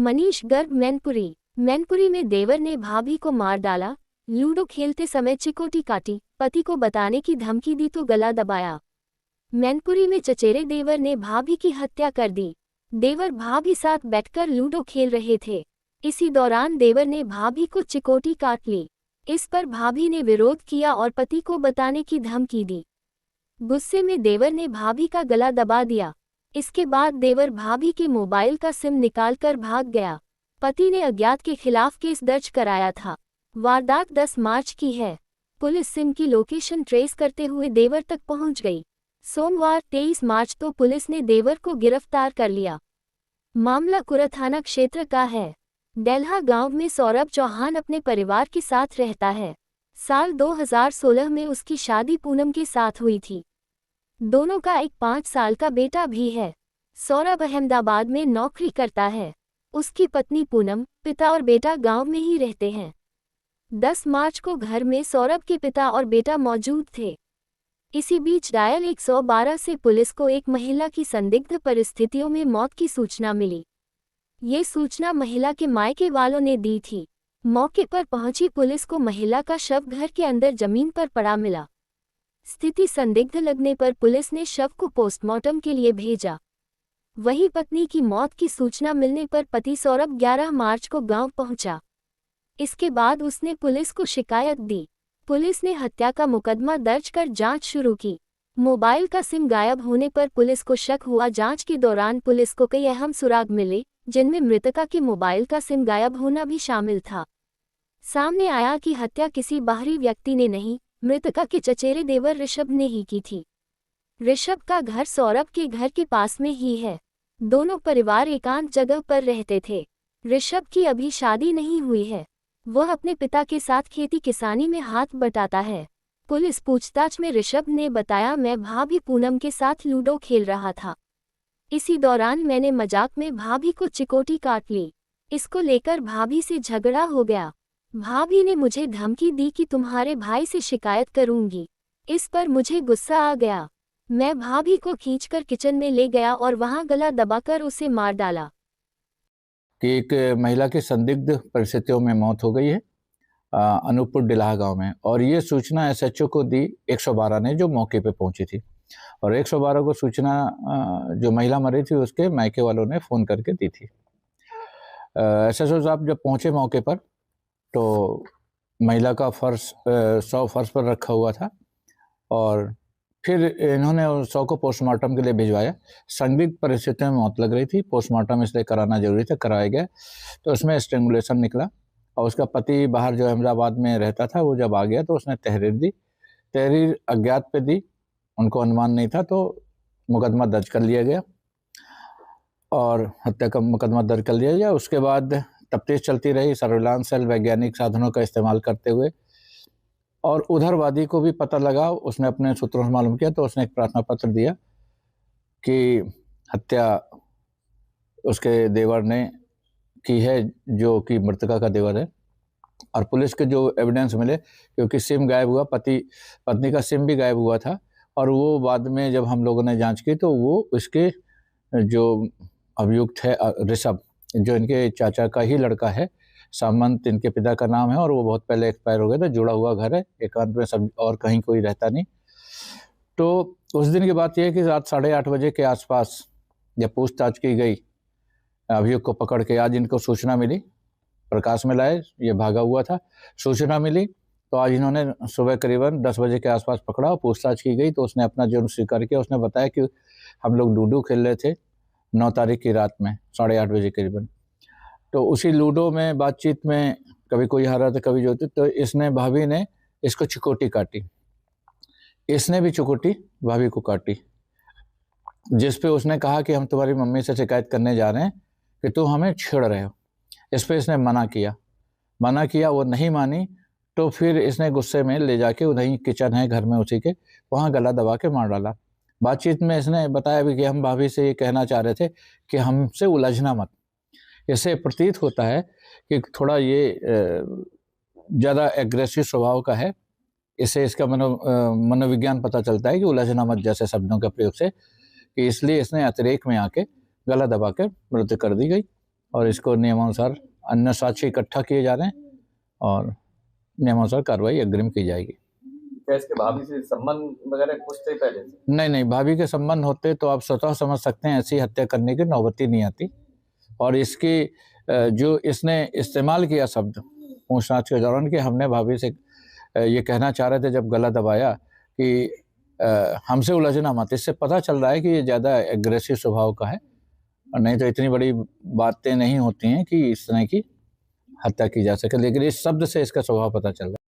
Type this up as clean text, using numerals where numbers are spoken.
मनीष गर्ग मैनपुरी में देवर ने भाभी को मार डाला। लूडो खेलते समय चिकोटी काटी, पति को बताने की धमकी दी तो गला दबाया। मैनपुरी में चचेरे देवर ने भाभी की हत्या कर दी। देवर भाभी साथ बैठकर लूडो खेल रहे थे। इसी दौरान देवर ने भाभी को चिकोटी काट ली। इस पर भाभी ने विरोध किया और पति को बताने की धमकी दी। गुस्से में देवर ने भाभी का गला दबा दिया। इसके बाद देवर भाभी के मोबाइल का सिम निकालकर भाग गया। पति ने अज्ञात के खिलाफ केस दर्ज कराया था। वारदात 10 मार्च की है। पुलिस सिम की लोकेशन ट्रेस करते हुए देवर तक पहुंच गई। सोमवार 23 मार्च तो पुलिस ने देवर को गिरफ्तार कर लिया। मामला कुरा थाना क्षेत्र का है। डेल्हा गांव में सौरभ चौहान अपने परिवार के साथ रहता है। साल 2016 में उसकी शादी पूनम के साथ हुई थी। दोनों का एक 5 साल का बेटा भी है। सौरभ अहमदाबाद में नौकरी करता है। उसकी पत्नी पूनम, पिता और बेटा गांव में ही रहते हैं। 10 मार्च को घर में सौरभ के पिता और बेटा मौजूद थे। इसी बीच डायल 112 से पुलिस को एक महिला की संदिग्ध परिस्थितियों में मौत की सूचना मिली। ये सूचना महिला के मायके वालों ने दी थी। मौके पर पहुंची पुलिस को महिला का शव घर के अंदर जमीन पर पड़ा मिला। स्थिति संदिग्ध लगने पर पुलिस ने शव को पोस्टमार्टम के लिए भेजा। वहीं पत्नी की मौत की सूचना मिलने पर पति सौरभ 11 मार्च को गांव पहुंचा। इसके बाद उसने पुलिस को शिकायत दी। पुलिस ने हत्या का मुकदमा दर्ज कर जांच शुरू की। मोबाइल का सिम गायब होने पर पुलिस को शक हुआ। जांच के दौरान पुलिस को कई अहम सुराग मिले, जिनमें मृतका के मोबाइल का सिम गायब होना भी शामिल था। सामने आया कि हत्या किसी बाहरी व्यक्ति ने नहीं, मृतका के चचेरे देवर ऋषभ ने ही की थी। ऋषभ का घर सौरभ के घर के पास में ही है। दोनों परिवार एकांत जगह पर रहते थे। ऋषभ की अभी शादी नहीं हुई है। वह अपने पिता के साथ खेती किसानी में हाथ बटाता है। पुलिस पूछताछ में ऋषभ ने बताया, मैं भाभी पूनम के साथ लूडो खेल रहा था। इसी दौरान मैंने मजाक में भाभी को चिकोटी काट ली। इसको लेकर भाभी से झगड़ा हो गया। भाभी ने मुझे धमकी दी कि तुम्हारे भाई से शिकायत करूंगी। इस पर मुझे गुस्सा आ गया। मैं भाभी को खींचकर किचन में ले गया और वहां गला दबाकर उसे मार डाला। कि एक महिला की संदिग्ध परिस्थितियों में मौत हो गई है अनूपपुर डिलाहा गांव में, और ये सूचना एसएचओ को दी 112 ने, जो मौके पे पहुंची थी। और 112 को सूचना जो महिला मरी थी उसके मायके वालों ने फ़ोन करके दी थी। एसएचओ साहब जब पहुंचे मौके पर तो महिला का शव फर्श पर रखा हुआ था और फिर इन्होंने उस शव को पोस्टमार्टम के लिए भिजवाया। संदिग्ध परिस्थितियों में मौत लग रही थी, पोस्टमार्टम इसलिए कराना जरूरी था, कराया गया। तो उसमें स्ट्रेंगुलेशन निकला और उसका पति बाहर जो अहमदाबाद में रहता था वो जब आ गया तो उसने तहरीर दी। तहरीर अज्ञात पे दी, उनको अनुमान नहीं था, तो मुकदमा दर्ज कर लिया गया और हत्या का मुकदमा दर्ज कर लिया गया। उसके बाद तफ्तीश चलती रही, सर्विलांस सेल वैज्ञानिक साधनों का इस्तेमाल करते हुए, और उधरवादी को भी पता लगा, उसने अपने सूत्रों से मालूम किया तो उसने एक प्रार्थना पत्र दिया कि हत्या उसके देवर ने की है, जो कि मृतका का देवर है। और पुलिस के जो एविडेंस मिले, क्योंकि सिम गायब हुआ, पत्नी का सिम भी गायब हुआ था, और वो बाद में जब हम लोगों ने जांच की तो वो उसके जो अभियुक्त है ऋषभ, जो इनके चाचा का ही लड़का है, सामंत इनके पिता का नाम है, और वो बहुत पहले एक्सपायर हो गया था। जुड़ा हुआ घर है, एकांत में, सब और कहीं कोई रहता नहीं। तो उस दिन की बात यह है कि रात 8:30 बजे के आसपास जब पूछताछ की गई अभियुक्त को पकड़ के, आज इनको सूचना मिली, प्रकाश में लाए, ये भागा हुआ था, सूचना मिली तो आज इन्होंने सुबह करीबन 10 बजे के आसपास पकड़ा और पूछताछ की गई तो उसने अपना जुर्म स्वीकार किया। उसने बताया कि हम लोग लूडो खेल रहे थे 9 तारीख की रात में 8:30 बजे करीबन। तो उसी लूडो में बातचीत में कभी कोई हारा था, कभी जो थी, तो इसने, भाभी ने इसको चिकोटी काटी। इसने भी चिकोटी भाभी को काटी, जिस पे उसने कहा कि हम तुम्हारी मम्मी से शिकायत करने जा रहे हैं कि तुम हमें छेड़ रहे हो। इस पे इसने मना किया, वो नहीं मानी। तो फिर इसने गुस्से में ले जाके, वहीं किचन है घर में उसी के, वहाँ गला दबा के मार डाला। बातचीत में इसने बताया भी कि हम भाभी से ये कहना चाह रहे थे कि हमसे उलझना मत। इससे प्रतीत होता है कि थोड़ा ये ज़्यादा एग्रेसिव स्वभाव का है। इससे इसका मनोविज्ञान पता चलता है कि उलझना मत जैसे शब्दों के प्रयोग से, कि इसलिए इसने अतिरेक में आके गला दबा कर मृत्यु कर दी गई और इसको नियमानुसार अन्य साक्ष्य इकट्ठा किए जा रहे हैं और नियमानुसार कार्रवाई अग्रिम की जाएगी। क्या इसके भाभी से संबंध वगैरह कुछ थे पहले से? नहीं, भाभी के संबंध होते तो आप स्वतः समझ सकते हैं ऐसी हत्या करने की नौबत नहीं आती। और इसकी जो इसने इस्तेमाल किया शब्द पूछताछ के दौरान कि हमने भाभी से ये कहना चाह रहे थे जब गला दबाया कि हमसे उलझना मत, इससे पता चल रहा है कि ये ज़्यादा एग्रेसिव स्वभाव का है, और नहीं तो इतनी बड़ी बातें नहीं होती हैं कि इस तरह की हत्या की जा सके, लेकिन इस शब्द से इसका स्वभाव पता चल रहा है।